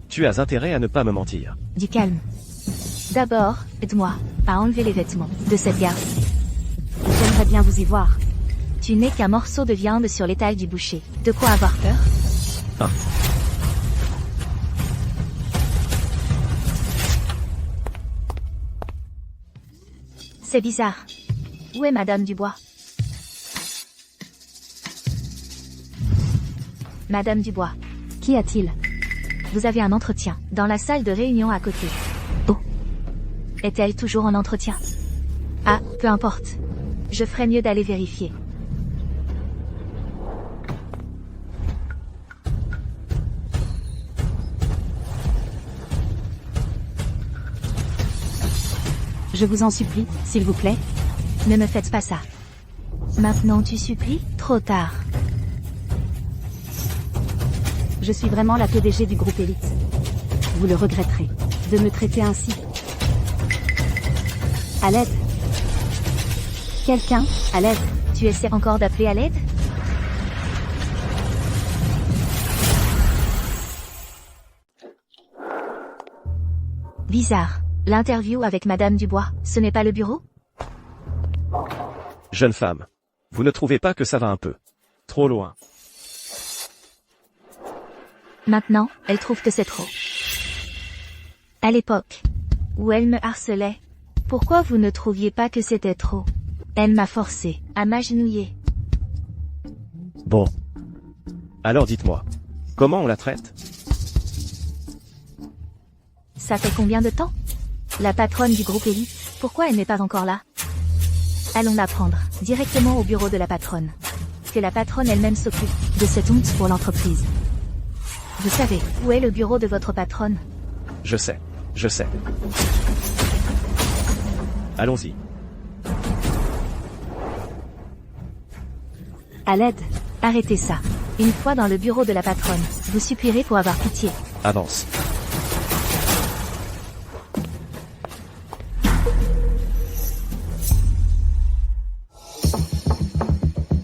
Tu as intérêt à ne pas me mentir. Du calme. D'abord, aide-moi à enlever les vêtements de cette garce. J'aimerais bien vous y voir. Tu n'es qu'un morceau de viande sur l'étal du boucher. De quoi avoir peur? Ah. C'est bizarre. Où est Madame Dubois? Madame Dubois, Qu'y a-t-il? vous avez un entretien dans la salle de réunion à côté. Oh. Est-elle toujours en entretien? Ah, peu importe. Je ferais mieux d'aller vérifier. Je vous en supplie, s'il vous plaît. Ne me faites pas ça. Maintenant tu supplies? Trop tard. Je suis vraiment la PDG du groupe Elite. Vous le regretterez de me traiter ainsi. À l'aide. Quelqu'un, à l'aide. Tu essaies encore d'appeler à l'aide? Bizarre. L'interview avec Madame Dubois, ce n'est pas le bureau? Jeune femme. Vous ne trouvez pas que ça va un peu trop loin? Maintenant, elle trouve que c'est trop. À l'époque où elle me harcelait, pourquoi vous ne trouviez pas que c'était trop? Elle m'a forcé à m'agenouiller. Bon. Alors dites-moi, comment on la traite? Ça fait combien de temps? La patronne du groupe Elite, pourquoi elle n'est pas encore là? Allons la prendre directement au bureau de la patronne. Que la patronne elle-même s'occupe de cette honte pour l'entreprise. Vous savez où est le bureau de votre patronne? Je sais. Allons-y. À l'aide. Arrêtez ça. Une fois dans le bureau de la patronne, vous supplierez pour avoir pitié. Avance.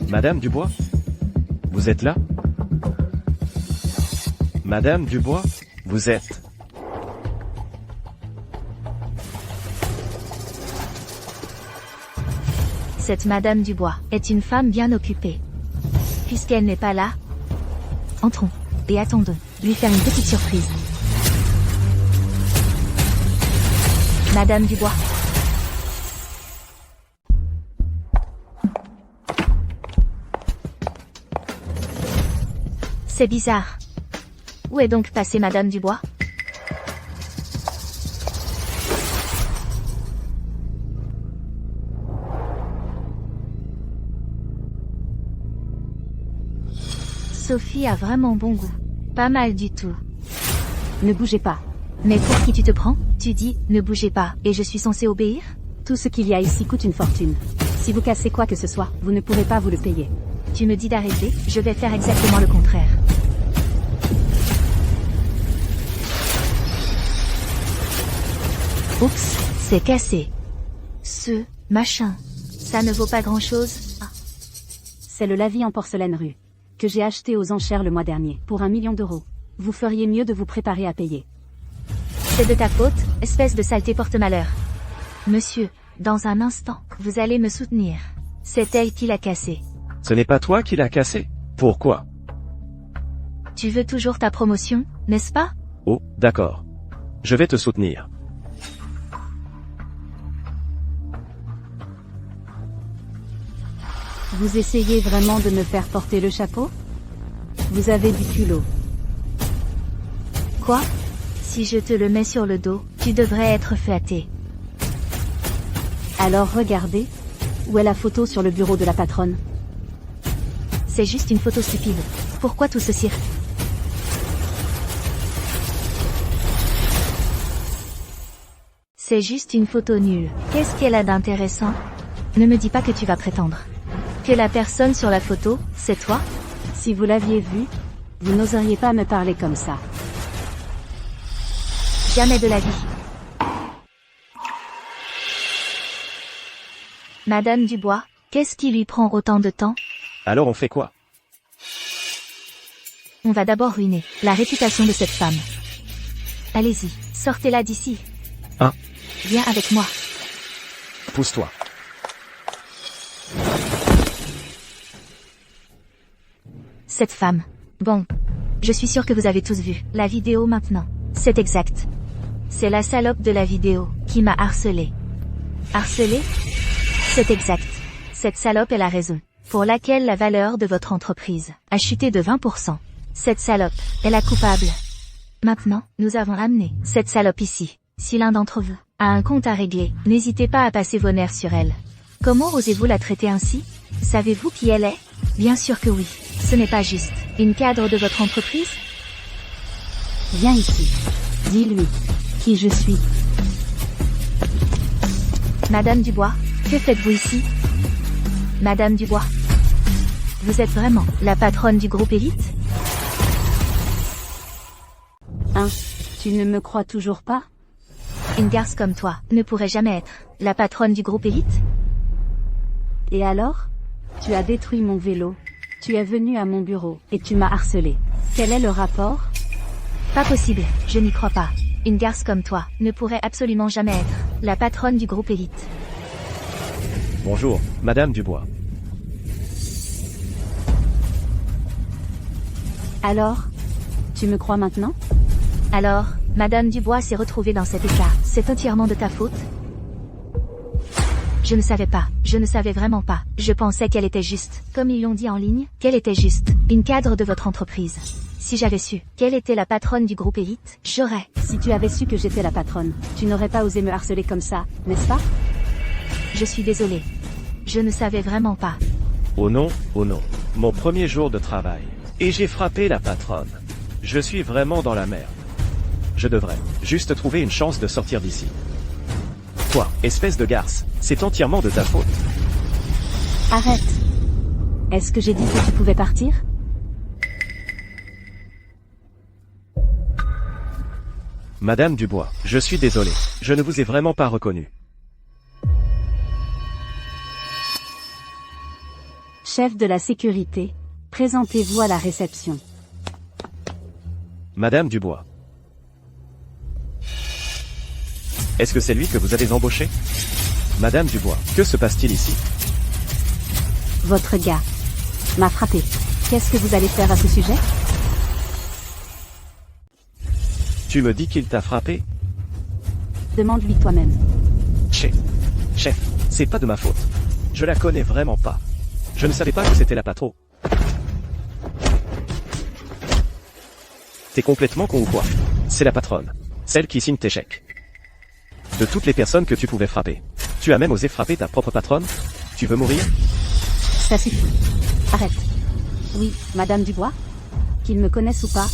Madame Dubois? Vous êtes là? Madame Dubois? Vous êtes... Cette Madame Dubois est une femme bien occupée. Puisqu'elle n'est pas là, entrons et attendons lui faire une petite surprise. Madame Dubois. C'est bizarre. Où est donc passée Madame Dubois? Sophie a vraiment bon goût. Pas mal du tout. Ne bougez pas. Mais pour qui tu te prends? Tu dis, ne bougez pas, et je suis censé obéir? Tout ce qu'il y a ici coûte une fortune. Si vous cassez quoi que ce soit, vous ne pourrez pas vous le payer. Tu me dis d'arrêter, je vais faire exactement le contraire. Oups, c'est cassé. Ce machin, ça ne vaut pas grand-chose. Ah. C'est le lavis en porcelaine rue, que j'ai acheté aux enchères le mois dernier, pour 1 million d'euros. Vous feriez mieux de vous préparer à payer. C'est de ta faute, espèce de saleté porte-malheur. Monsieur, dans un instant, vous allez me soutenir. C'est elle qui l'a cassé. Ce n'est pas toi qui l'as cassé? Pourquoi? Tu veux toujours ta promotion, n'est-ce pas? Oh, d'accord. Je vais te soutenir. Vous essayez vraiment de me faire porter le chapeau? Vous avez du culot. Quoi? Si je te le mets sur le dos, tu devrais être flatté. Alors regardez. Où est la photo sur le bureau de la patronne? C'est juste une photo stupide. Pourquoi tout ce cirque? C'est juste une photo nulle. Qu'est-ce qu'elle a d'intéressant? Ne me dis pas que tu vas prétendre que la personne sur la photo, c'est toi? Si vous l'aviez vu, vous n'oseriez pas me parler comme ça. Jamais de la vie. Madame Dubois, qu'est-ce qui lui prend autant de temps? Alors on fait quoi? On va d'abord ruiner la réputation de cette femme. Allez-y, sortez-la d'ici. Hein? Viens avec moi. Pousse-toi. Cette femme. Bon. Je suis sûre que vous avez tous vu la vidéo maintenant. C'est exact. C'est la salope de la vidéo qui m'a harcelé. Harcelé? C'est exact. Cette salope est la raison pour laquelle la valeur de votre entreprise a chuté de 20%. Cette salope est la coupable. Maintenant, nous avons amené cette salope ici. Si l'un d'entre vous a un compte à régler, n'hésitez pas à passer vos nerfs sur elle. Comment osez-vous la traiter ainsi? Savez-vous qui elle est? Bien sûr que oui. Ce n'est pas juste. Une cadre de votre entreprise? Viens ici. Dis-lui qui je suis. Madame Dubois, que faites-vous ici? Madame Dubois, vous êtes vraiment la patronne du groupe Élite? Hein? Tu ne me crois toujours pas? Une garce comme toi ne pourrait jamais être la patronne du groupe Élite? Et alors? Tu as détruit mon vélo. Tu es venu à mon bureau et tu m'as harcelé. Quel est le rapport? Pas possible, je n'y crois pas. Une garce comme toi ne pourrait absolument jamais être la patronne du groupe Élite. Bonjour, Madame Dubois. Alors? Tu me crois maintenant? Alors, Madame Dubois s'est retrouvée dans cet état. C'est entièrement de ta faute? Je ne savais pas. Je ne savais vraiment pas. Je pensais qu'elle était juste, comme ils l'ont dit en ligne, qu'elle était juste une cadre de votre entreprise. Si j'avais su qu'elle était la patronne du groupe Élite, j'aurais. Si tu avais su que j'étais la patronne, tu n'aurais pas osé me harceler comme ça, n'est-ce pas? Je suis désolée. Je ne savais vraiment pas. Oh non, mon premier jour de travail. Et j'ai frappé la patronne. Je suis vraiment dans la merde. Je devrais juste trouver une chance de sortir d'ici. Toi, espèce de garce, c'est entièrement de ta faute. Arrête. Est-ce que j'ai dit que tu pouvais partir? Madame Dubois, je suis désolé, je ne vous ai vraiment pas reconnu. Chef de la sécurité, présentez-vous à la réception. Madame Dubois. Est-ce que c'est lui que vous avez embauché? Madame Dubois, que se passe-t-il ici? Votre gars m'a frappé. Qu'est-ce que vous allez faire à ce sujet? Tu me dis qu'il t'a frappé? Demande-lui toi-même. Chef, c'est pas de ma faute. Je la connais vraiment pas. Je ne savais pas que c'était la patron. T'es complètement con ou quoi? C'est la patronne. Celle qui signe tes chèques. De toutes les personnes que tu pouvais frapper. Tu as même osé frapper ta propre patronne? Tu veux mourir? Ça suffit. Arrête. Oui, Madame Dubois? Qu'il me connaisse ou pas,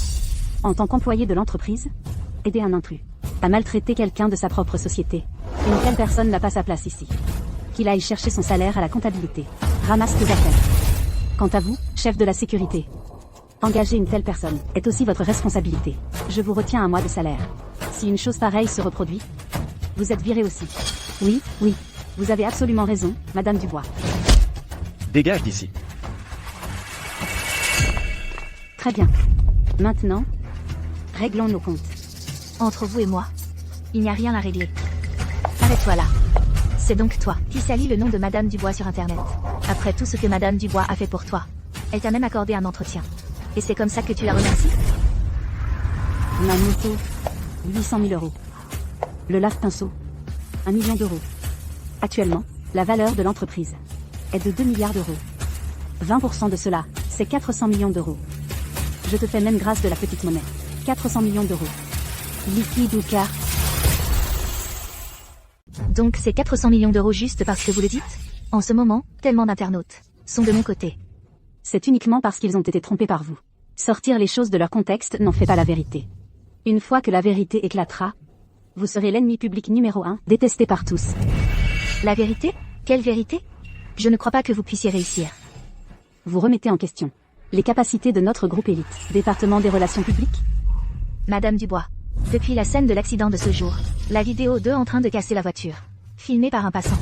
en tant qu'employé de l'entreprise, aider un intrus à maltraiter quelqu'un de sa propre société. Une telle personne n'a pas sa place ici. Qu'il aille chercher son salaire à la comptabilité. Ramasse tes affaires. Quant à vous, chef de la sécurité, engager une telle personne est aussi votre responsabilité. Je vous retiens un mois de salaire. Si une chose pareille se reproduit, vous êtes viré aussi. Oui, vous avez absolument raison, Madame Dubois. Dégage d'ici. Très bien. Maintenant, réglons nos comptes. Entre vous et moi, il n'y a rien à régler. Arrête-toi là. C'est donc toi qui salis le nom de Madame Dubois sur Internet. Après tout ce que Madame Dubois a fait pour toi. Elle t'a même accordé un entretien. Et c'est comme ça que tu la remercies? Ma moto, 800 000 euros. Le lave-pinceau, 1 million d'euros. Actuellement, la valeur de l'entreprise est de 2 milliards d'euros. 20% de cela, c'est 400 millions d'euros. Je te fais même grâce de la petite monnaie. 400 millions d'euros. Liquide ou carte? Donc c'est 400 millions d'euros juste parce que vous le dites? En ce moment, tellement d'internautes sont de mon côté. C'est uniquement parce qu'ils ont été trompés par vous. Sortir les choses de leur contexte n'en fait pas la vérité. Une fois que la vérité éclatera, Vous serez l'ennemi public numéro 1, détesté par tous. La vérité? Quelle vérité? Je ne crois pas que vous puissiez réussir. Vous remettez en question les capacités de notre groupe élite, département des relations publiques? Madame Dubois. Depuis la scène de l'accident de ce jour, la vidéo d'eux en train de casser la voiture, filmée par un passant,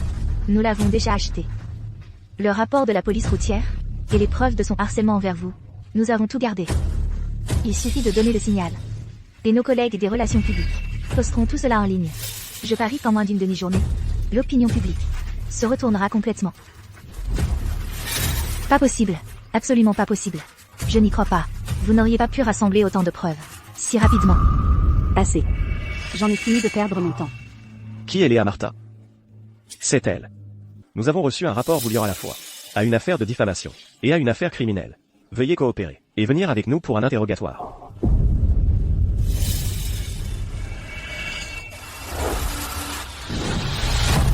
nous l'avons déjà achetée. Le rapport de la police routière, et les preuves de son harcèlement envers vous, nous avons tout gardé. Il suffit de donner le signal. Et nos collègues des relations publiques posteront tout cela en ligne. Je parie qu'en moins d'une demi-journée, l'opinion publique se retournera complètement. Pas possible. Absolument pas possible. Je n'y crois pas. Vous n'auriez pas pu rassembler autant de preuves si rapidement. Assez. J'en ai fini de perdre mon temps. Qui est Léa Martin? C'est elle. Nous avons reçu un rapport vous liant à la fois à une affaire de diffamation et à une affaire criminelle. Veuillez coopérer et venir avec nous pour un interrogatoire.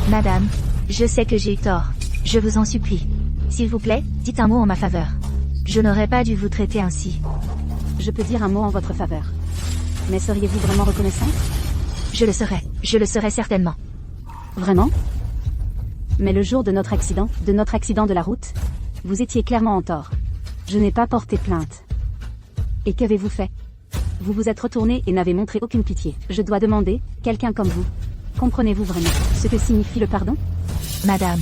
Madame, je sais que j'ai eu tort. Je vous en supplie. S'il vous plaît, dites un mot en ma faveur. Je n'aurais pas dû vous traiter ainsi. Je peux dire un mot en votre faveur. Mais seriez-vous vraiment reconnaissante? Je le serai certainement. Vraiment? Mais le jour de notre accident de la route, vous étiez clairement en tort. Je n'ai pas porté plainte. Et qu'avez-vous fait? Vous vous êtes retourné et n'avez montré aucune pitié. Je dois demander, quelqu'un comme vous, comprenez-vous vraiment ce que signifie le pardon? Madame,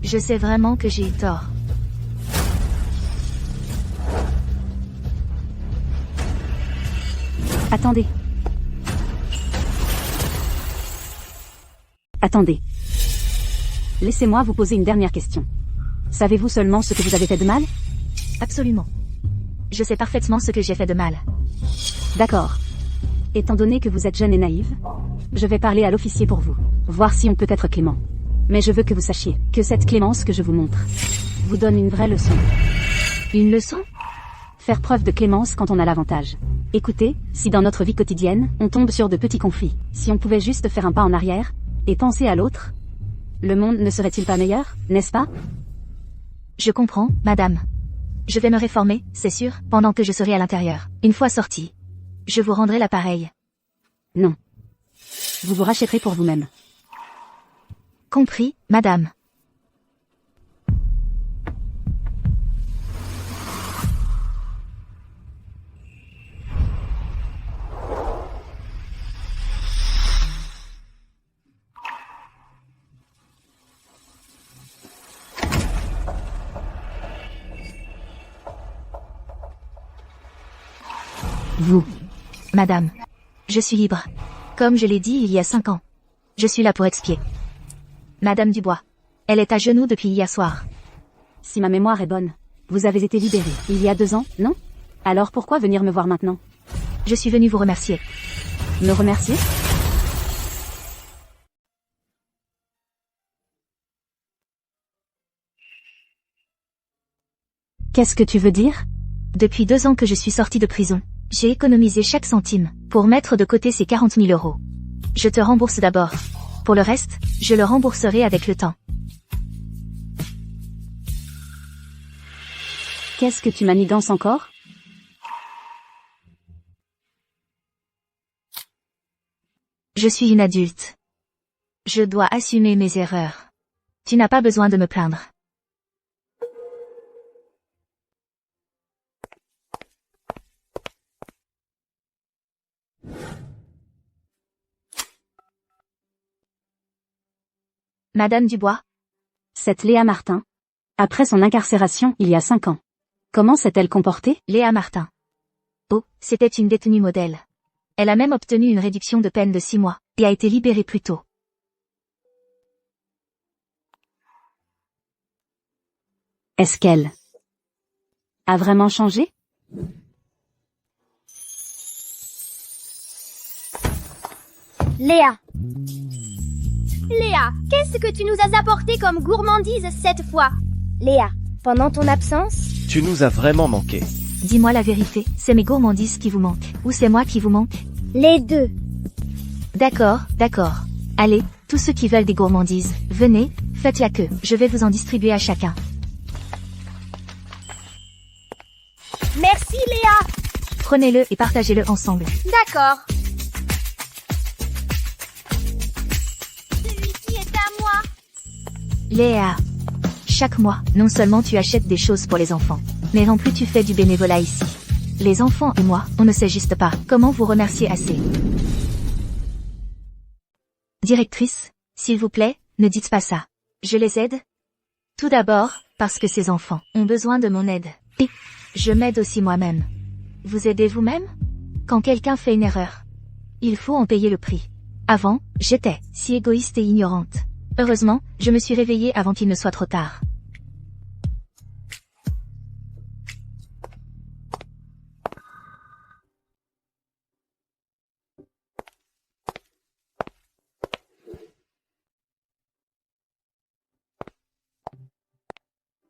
je sais vraiment que j'ai eu tort. Attendez. Attendez. Laissez-moi vous poser une dernière question. Savez-vous seulement ce que vous avez fait de mal? Absolument. Je sais parfaitement ce que j'ai fait de mal. D'accord. Étant donné que vous êtes jeune et naïve, je vais parler à l'officier pour vous, voir si on peut être clément. Mais je veux que vous sachiez que cette clémence que je vous montre vous donne une vraie leçon. Une leçon? Faire preuve de clémence quand on a l'avantage. Écoutez, si dans notre vie quotidienne, on tombe sur de petits conflits, si on pouvait juste faire un pas en arrière, et penser à l'autre, le monde ne serait-il pas meilleur, n'est-ce pas? Je comprends, madame. Je vais me réformer, c'est sûr, pendant que je serai à l'intérieur. Une fois sorti, je vous rendrai l'appareil. Non. Vous vous rachèterez pour vous-même. Compris, madame. Vous. Madame. Je suis libre. Comme je l'ai dit il y a 5 ans. Je suis là pour expier. Madame Dubois. Elle est à genoux depuis hier soir. Si ma mémoire est bonne, vous avez été libérée il y a 2 ans, non? Alors pourquoi venir me voir maintenant? Je suis venue vous remercier. Me remercier? Qu'est-ce que tu veux dire? Depuis 2 ans que je suis sortie de prison, j'ai économisé chaque centime pour mettre de côté ces 40 000 €. Je te rembourse d'abord. Pour le reste, je le rembourserai avec le temps. Qu'est-ce que tu manigances encore? Je suis une adulte. Je dois assumer mes erreurs. Tu n'as pas besoin de me plaindre. Madame Dubois? Cette Léa Martin. Après son incarcération il y a 5 ans. Comment s'est-elle comportée? Léa Martin. Oh, c'était une détenue modèle. Elle a même obtenu une réduction de peine de 6 mois, et a été libérée plus tôt. Est-ce qu'elle a vraiment changé? Léa. Léa, qu'est-ce que tu nous as apporté comme gourmandise cette fois? Léa, pendant ton absence? Tu nous as vraiment manqué. Dis-moi la vérité, c'est mes gourmandises qui vous manquent, ou c'est moi qui vous manque? Les deux. D'accord, d'accord. Allez, tous ceux qui veulent des gourmandises, venez, faites la queue, je vais vous en distribuer à chacun. Merci Léa. Prenez-le et partagez-le ensemble. D'accord. Léa. Chaque mois, non seulement tu achètes des choses pour les enfants, mais en plus tu fais du bénévolat ici. Les enfants et moi, on ne sait juste pas comment vous remercier assez. Directrice, s'il vous plaît, ne dites pas ça. Je les aide. Tout d'abord, parce que ces enfants ont besoin de mon aide. Et je m'aide aussi moi-même. Vous aidez vous-même? Quand quelqu'un fait une erreur, il faut en payer le prix. Avant, j'étais si égoïste et ignorante. Heureusement, je me suis réveillée avant qu'il ne soit trop tard.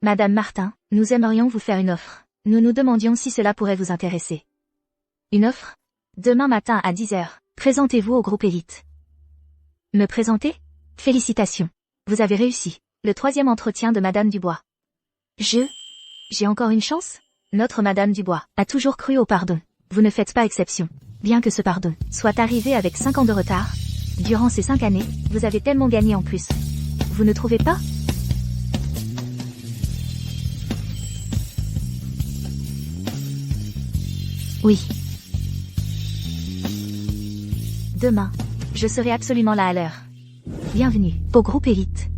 Madame Martin, nous aimerions vous faire une offre. Nous nous demandions si cela pourrait vous intéresser. Une offre? Demain matin à 10h, présentez-vous au groupe Élite. Me présenter? Félicitations. Vous avez réussi. Le 3e entretien de Madame Dubois. J'ai encore une chance? Notre Madame Dubois a toujours cru au pardon. Vous ne faites pas exception. Bien que ce pardon soit arrivé avec 5 ans de retard, durant ces 5 années, vous avez tellement gagné en plus. Vous ne trouvez pas? Oui. Demain, je serai absolument là à l'heure. Bienvenue au groupe Élite.